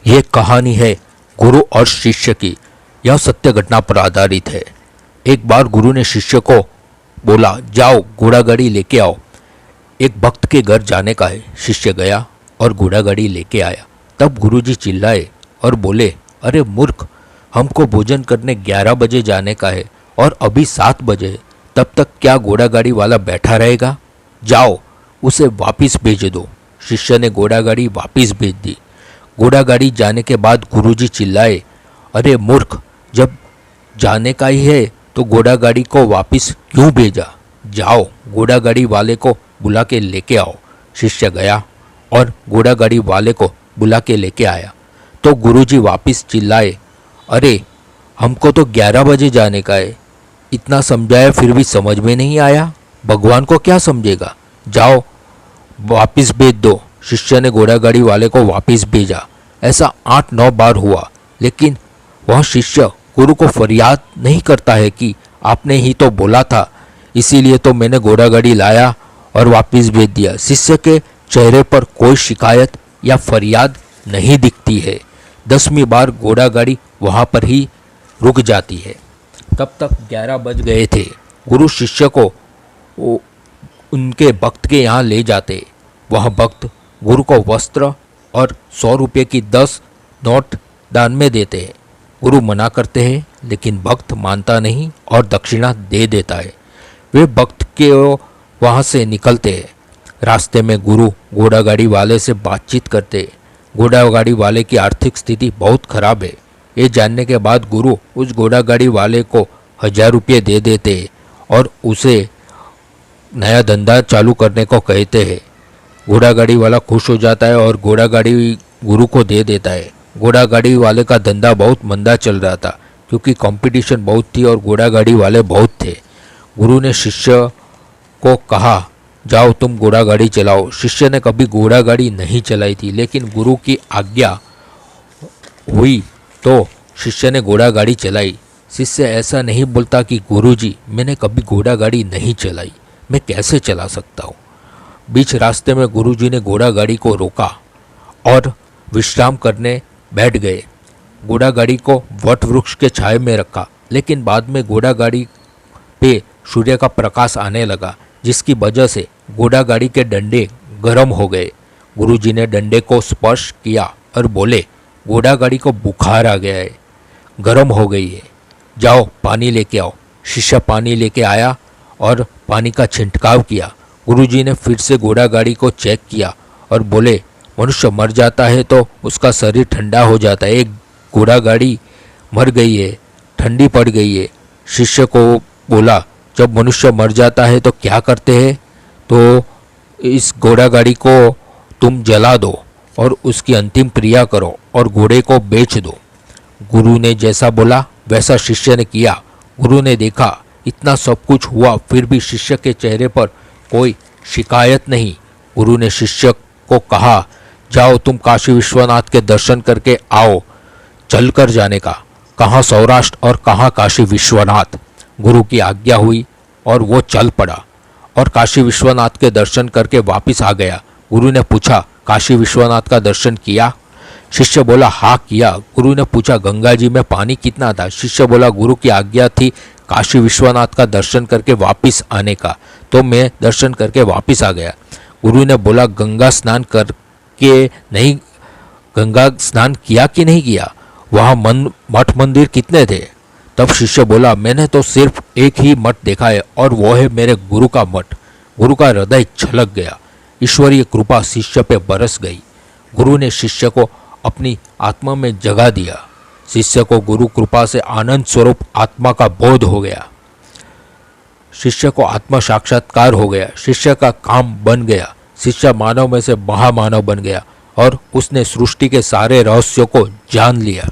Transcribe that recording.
ये कहानी है गुरु और शिष्य की। यह सत्य घटना पर आधारित है। एक बार गुरु ने शिष्य को बोला, जाओ घोड़ा गाड़ी लेके आओ, एक भक्त के घर जाने का है। शिष्य गया और घोड़ा गाड़ी लेके आया। तब गुरुजी चिल्लाए और बोले, अरे मूर्ख, हमको भोजन करने 11 बजे जाने का है और अभी 7 बजे है, तब तक क्या घोड़ा गाड़ी वाला बैठा रहेगा? जाओ उसे वापिस भेज दो। शिष्य ने घोड़ा गाड़ी वापिस भेज दी। घोड़ा गाड़ी जाने के बाद गुरुजी चिल्लाए, अरे मूर्ख, जब जाने का ही है तो घोड़ा गाड़ी को वापिस क्यों भेजा? जाओ घोड़ा गाड़ी वाले को बुला के लेके आओ। शिष्य गया और घोड़ा गाड़ी वाले को बुला के लेके आया तो गुरुजी वापिस चिल्लाए, अरे हमको तो 11 बजे जाने का है। इतना समझाया फिर भी समझ में नहीं आया, भगवान को क्या समझेगा? जाओ वापिस भेज दो। शिष्य ने घोड़ा गाड़ी वाले को वापिस भेजा। ऐसा 8-9 बार हुआ, लेकिन वह शिष्य गुरु को फरियाद नहीं करता है कि आपने ही तो बोला था, इसीलिए तो मैंने घोड़ा गाड़ी लाया और वापिस भेज दिया। शिष्य के चेहरे पर कोई शिकायत या फरियाद नहीं दिखती है। 10वीं बार घोड़ा गाड़ी वहाँ पर ही रुक जाती है। तब तक 11 बज गए थे। गुरु शिष्य को उनके भक्त के यहाँ ले जाते। वह भक्त गुरु को वस्त्र और 100 रुपये की 10 नोट दान में देते हैं। गुरु मना करते हैं, लेकिन भक्त मानता नहीं और दक्षिणा दे देता है। वे भक्त के वहाँ से निकलते हैं। रास्ते में गुरु घोड़ा गाड़ी वाले से बातचीत करते। घोड़ा गाड़ी वाले की आर्थिक स्थिति बहुत खराब है। ये जानने के बाद गुरु उस घोड़ा गाड़ी वाले को 1000 रुपये दे देते और उसे नया धंधा चालू करने को कहते हैं। घोड़ा गाड़ी वाला खुश हो जाता है और घोड़ा गाड़ी गुरु को दे देता है। घोड़ा गाड़ी वाले का धंधा बहुत मंदा चल रहा था, क्योंकि कंपटीशन बहुत थी और घोड़ा गाड़ी वाले बहुत थे। गुरु ने शिष्य को कहा, जाओ तुम घोड़ा गाड़ी चलाओ। शिष्य ने कभी घोड़ा गाड़ी नहीं चलाई थी, लेकिन गुरु की आज्ञा हुई तो शिष्य ने घोड़ा गाड़ी चलाई। शिष्य ऐसा नहीं बोलता कि गुरुजी, मैंने कभी घोड़ा गाड़ी नहीं चलाई, मैं कैसे चला सकता हूँ। बीच रास्ते में गुरुजी ने घोड़ा गाड़ी को रोका और विश्राम करने बैठ गए। घोड़ा गाड़ी को वट वृक्ष के छाए में रखा, लेकिन बाद में घोड़ा गाड़ी पे सूर्य का प्रकाश आने लगा, जिसकी वजह से घोड़ा गाड़ी के डंडे गर्म हो गए। गुरुजी ने डंडे को स्पर्श किया और बोले, घोड़ा गाड़ी को बुखार आ गया है, गर्म हो गई है, जाओ पानी लेके आओ। शिष्य पानी लेके आया और पानी का छिंटकाव किया। गुरुजी ने फिर से घोड़ा गाड़ी को चेक किया और बोले, मनुष्य मर जाता है तो उसका शरीर ठंडा हो जाता है, एक घोड़ा गाड़ी मर गई है, ठंडी पड़ गई है। शिष्य को बोला, जब मनुष्य मर जाता है तो क्या करते हैं? तो इस घोड़ा गाड़ी को तुम जला दो और उसकी अंतिम क्रिया करो और घोड़े को बेच दो। गुरु ने जैसा बोला वैसा शिष्य ने किया। गुरु ने देखा इतना सब कुछ हुआ, फिर भी शिष्य के चेहरे पर कोई शिकायत नहीं। गुरु ने शिष्य को कहा, जाओ तुम काशी विश्वनाथ के दर्शन करके आओ। चलकर जाने का, कहाँ सौराष्ट्र और कहाँ काशी विश्वनाथ। गुरु की आज्ञा हुई और वो चल पड़ा और काशी विश्वनाथ के दर्शन करके वापस आ गया। गुरु ने पूछा, काशी विश्वनाथ का दर्शन किया? शिष्य बोला, हाँ किया। गुरु ने पूछा, गंगा जी में पानी कितना था? शिष्य बोला, गुरु की आज्ञा थी काशी विश्वनाथ का दर्शन करके वापस आने का, तो मैं दर्शन करके वापस आ गया। गुरु ने बोला, गंगा स्नान किया कि नहीं किया? वहाँ मठ मंदिर कितने थे? तब शिष्य बोला, मैंने तो सिर्फ एक ही मठ देखा है और वो है मेरे गुरु का मठ। गुरु का हृदय छलक गया। ईश्वरीय कृपा शिष्य पे बरस गई। गुरु ने शिष्य को अपनी आत्मा में जगा दिया। शिष्य को गुरु कृपा से आनंद स्वरूप आत्मा का बोध हो गया। शिष्य को आत्मा साक्षात्कार हो गया। शिष्य का काम बन गया। शिष्य मानव में से महामानव बन गया और उसने सृष्टि के सारे रहस्यों को जान लिया।